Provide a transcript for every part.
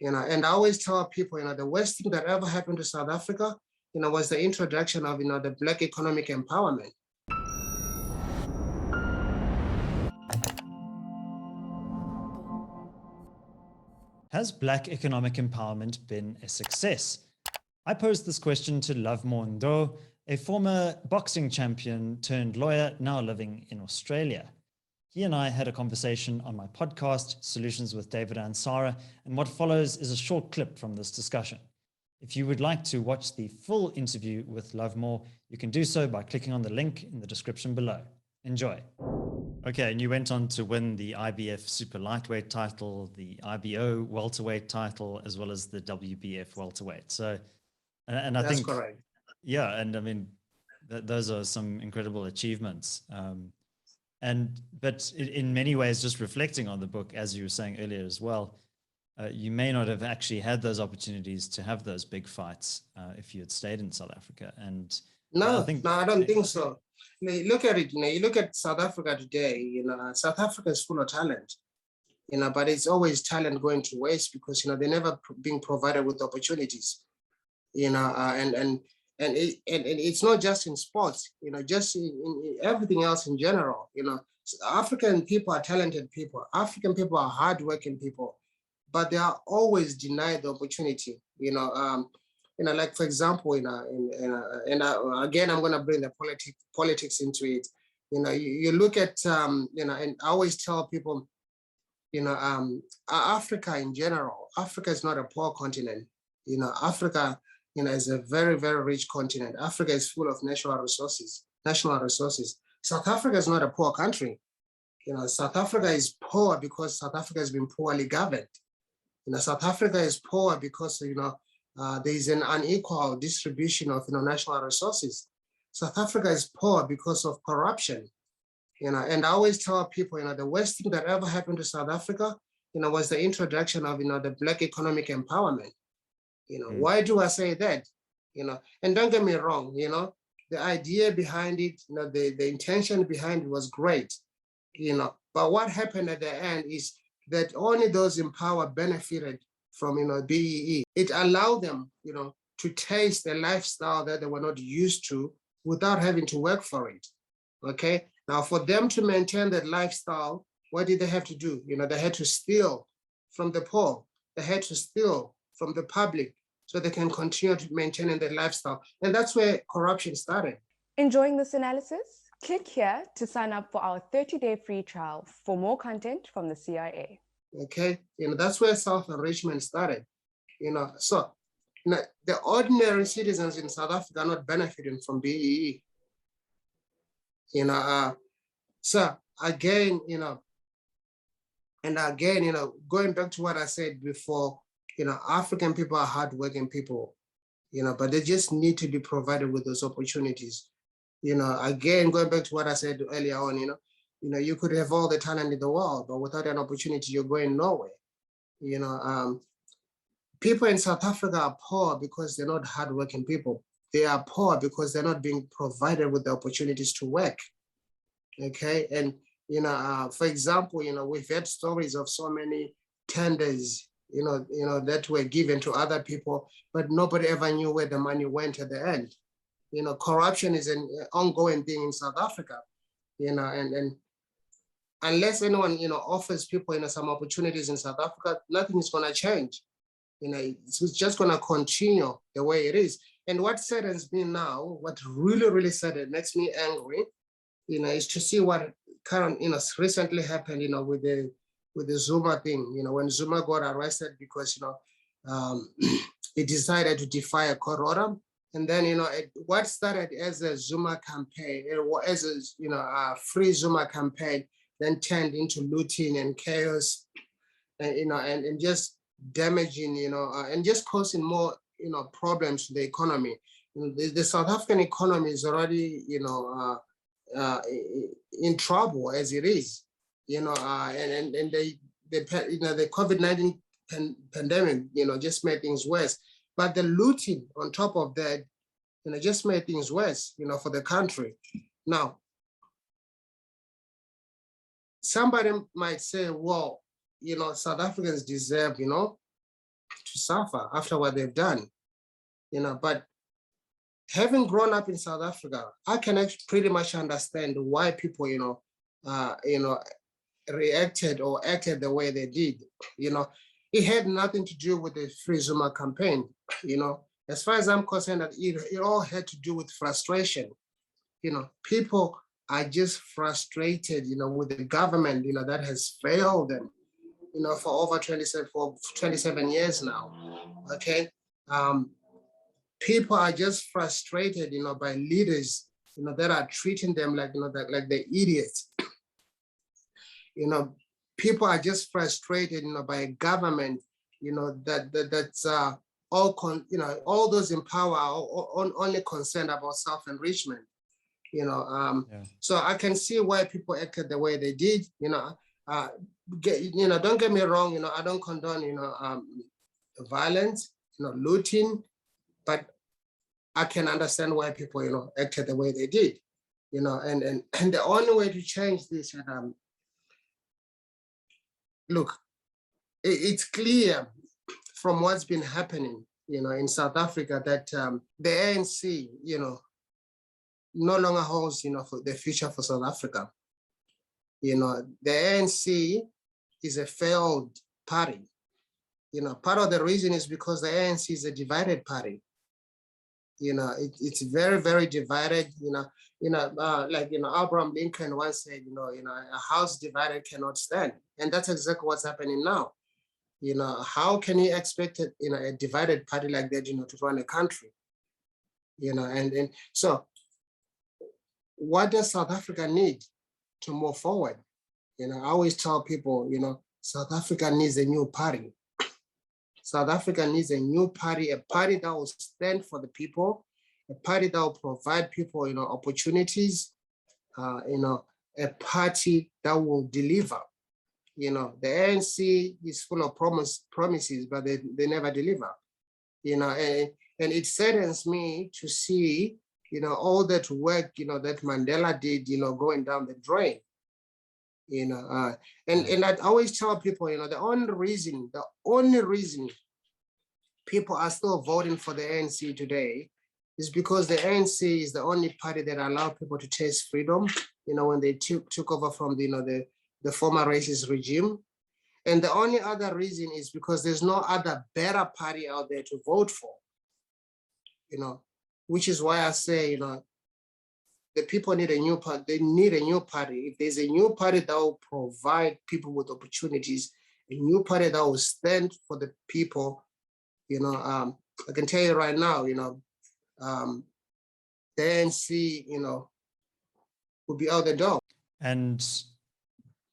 And I always tell people, the worst thing that ever happened to South Africa, was the introduction of, the Black economic empowerment. Has Black economic empowerment been a success? I posed this question to Lovemore Ndou, a former boxing champion turned lawyer now living in Australia. He and I had a conversation on my podcast, Solutions with David Ansara, and what follows is a short clip from this discussion. If you would like to watch the full interview with Lovemore, you can do so by clicking on the link in the description below. Enjoy. Okay, and you went on to win the IBF super lightweight title, the IBO welterweight title, as well as the WBF welterweight. So, and I think that's correct. Yeah, and I mean, those are some incredible achievements. But in many ways, just reflecting on the book, as you were saying earlier as well, you may not have actually had those opportunities to have those big fights if you had stayed in South Africa. And no, I don't think so. You look at it, you look at South Africa today, South Africa is full of talent, but it's always talent going to waste because, they're never being provided with opportunities, and it's not just in sports, just in everything else in general. African people are talented people. African people are hardworking people, but they are always denied the opportunity. Like for example, again, I'm going to bring the politics into it. You look at, and I always tell people, Africa in general, Africa is not a poor continent. Africa, is a very, very rich continent. Africa is full of national resources. South Africa is not a poor country. South Africa is poor because South Africa has been poorly governed. South Africa is poor because, there is an unequal distribution of, national resources. South Africa is poor because of corruption. And I always tell people, the worst thing that ever happened to South Africa, was the introduction of, the Black economic empowerment. Why do I say that? And don't get me wrong, the idea behind it, the intention behind it was great, but what happened at the end is that only those in power benefited from, BEE. It allowed them, to taste a lifestyle that they were not used to without having to work for it, okay? Now, for them to maintain that lifestyle, what did they have to do? They had to steal from the poor. They had to steal from the public so they can continue to maintain their lifestyle. And that's where corruption started. Enjoying this analysis? Click here to sign up for our 30-day free trial for more content from the CIA. Okay, that's where self-enrichment started. So the ordinary citizens in South Africa are not benefiting from BEE. So again, and again, going back to what I said before, African people are hardworking people, but they just need to be provided with those opportunities. Again, going back to what I said earlier on, you could have all the talent in the world, but without an opportunity, you're going nowhere. People in South Africa are poor because they're not hardworking people. They are poor because they're not being provided with the opportunities to work. Okay, and for example, we've had stories of so many tenders, that were given to other people, but nobody ever knew where the money went at the end. Corruption is an ongoing thing in South Africa, and unless anyone, offers people, some opportunities in South Africa, nothing is going to change. It's just going to continue the way it is. And what saddens me now, what really, really saddens, makes me angry, is to see what current, recently happened, with the Zuma thing, when Zuma got arrested because, he decided to defy a court order. And then, what started as a Zuma campaign, as a free Zuma campaign, then turned into looting and chaos, and, and just damaging, and just causing more, problems to the economy. The South African economy is already, in trouble as it is, and the COVID-19 pandemic, just made things worse. But the looting on top of that, just made things worse, for the country. Now, somebody might say, well, South Africans deserve, suffer after what they've done, but having grown up in South Africa, I can actually pretty much understand why people, reacted or acted the way they did. It had nothing to do with the Free Zuma campaign. As far as I'm concerned, that it all had to do with frustration. People are just frustrated, with the government, that has failed them, for over 27 years now. Okay. People are just frustrated, by leaders, that are treating them like, like they're idiots. People are just frustrated, by a government, that's all those in power are only concerned about self-enrichment. So I can see why people acted the way they did. Don't get me wrong. I don't condone, violence, looting, but I can understand why people, acted the way they did. And the only way to change this, look, it's clear from what's been happening, in South Africa that the ANC, no longer holds, for the future for South Africa. The ANC is a failed party. Part of the reason is because the ANC is a divided party. It's very, very divided. Like Abraham Lincoln once said, a house divided cannot stand, and that's exactly what's happening now. How can you expect it, a divided party like that, to run a country? And so, what does South Africa need to move forward? I always tell people, South Africa needs a new party. South Africa needs a new party, a party that will stand for the people, a party that will provide people, opportunities, a party that will deliver. The ANC is full of promises, but they never deliver. And it saddens me to see, all that work, that Mandela did, going down the drain. And I always tell people, the only reason people are still voting for the ANC today is because the ANC is the only party that allowed people to taste freedom, when they took over from the former racist regime. And the only other reason is because there's no other better party out there to vote for, which is why I say, the people need a new party. They need a new party. If there's a new party that will provide people with opportunities, a new party that will stand for the people, I can tell you right now, the ANC, will be out the door. And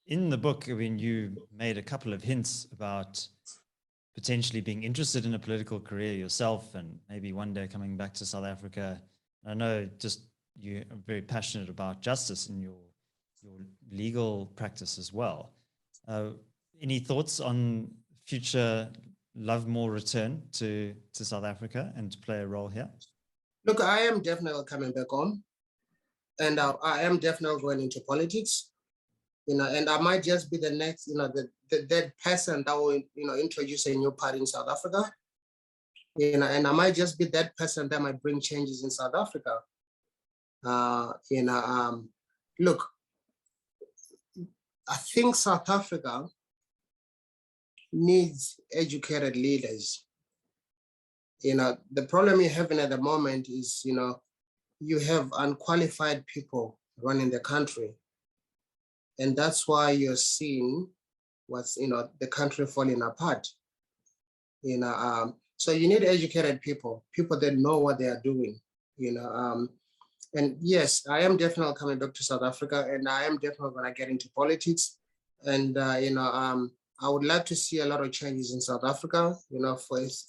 in the book, you made a couple of hints about potentially being interested in a political career yourself and maybe one day coming back to South Africa. I know you are very passionate about justice in your legal practice as well. Any thoughts on future Lovemore return to South Africa and to play a role here? Look, I am definitely coming back home, and I am definitely going into politics. And I might just be the next, that person that will, introduce a new party in South Africa. And I might just be that person that might bring changes in South Africa. Look, I think South Africa needs educated leaders. The problem you're having at the moment is, you have unqualified people running the country. And that's why you're seeing what's, the country falling apart. So you need educated people that know what they are doing, and yes, I am definitely coming back to South Africa, and I am definitely going to get into politics. And, I would like to see a lot of changes in South Africa.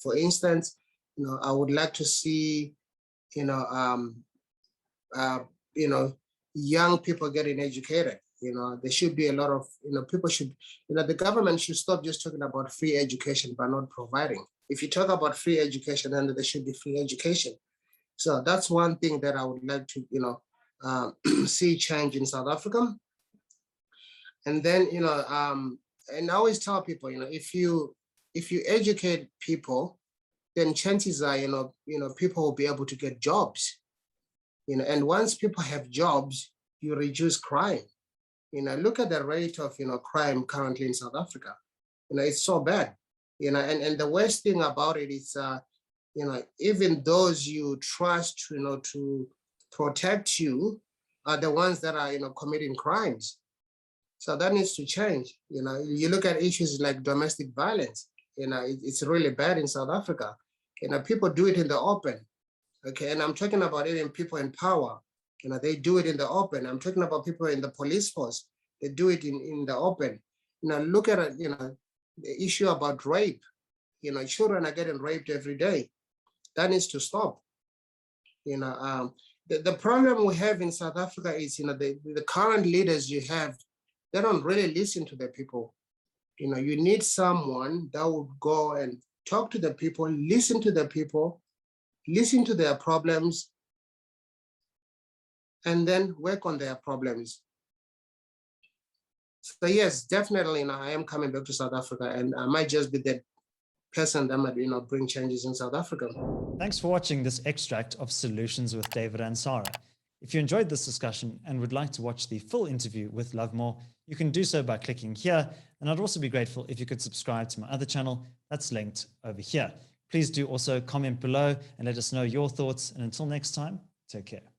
For instance, I would like to see, young people getting educated. There should be a lot of, people should, the government should stop just talking about free education but not providing. If you talk about free education, then there should be free education. So that's one thing that I would like to, see change in South Africa. And then, and I always tell people, if you educate people, then chances are, people will be able to get jobs. And once people have jobs, you reduce crime. Look at the rate of, crime currently in South Africa. It's so bad. And the worst thing about it is, even those you trust, to protect you are the ones that are, committing crimes. So that needs to change. You look at issues like domestic violence, it's really bad in South Africa. People do it in the open. Okay, and I'm talking about even people in power. They do it in the open. I'm talking about people in the police force. They do it in the open. Look at it, the issue about rape. Children are getting raped every day. That needs to stop. The problem we have in South Africa is, the current leaders you have, they don't really listen to the people. You need someone that would go and talk to the people, listen to the people, listen to their problems, and then work on their problems. So yes, definitely, I am coming back to South Africa, and I might just be the person that might, bring changes in South Africa. Thanks for watching this extract of Solutions with David Ansara. If you enjoyed this discussion and would like to watch the full interview with Lovemore, you can do so by clicking here. And I'd also be grateful if you could subscribe to my other channel that's linked over here. Please do also comment below and let us know your thoughts. And until next time, take care.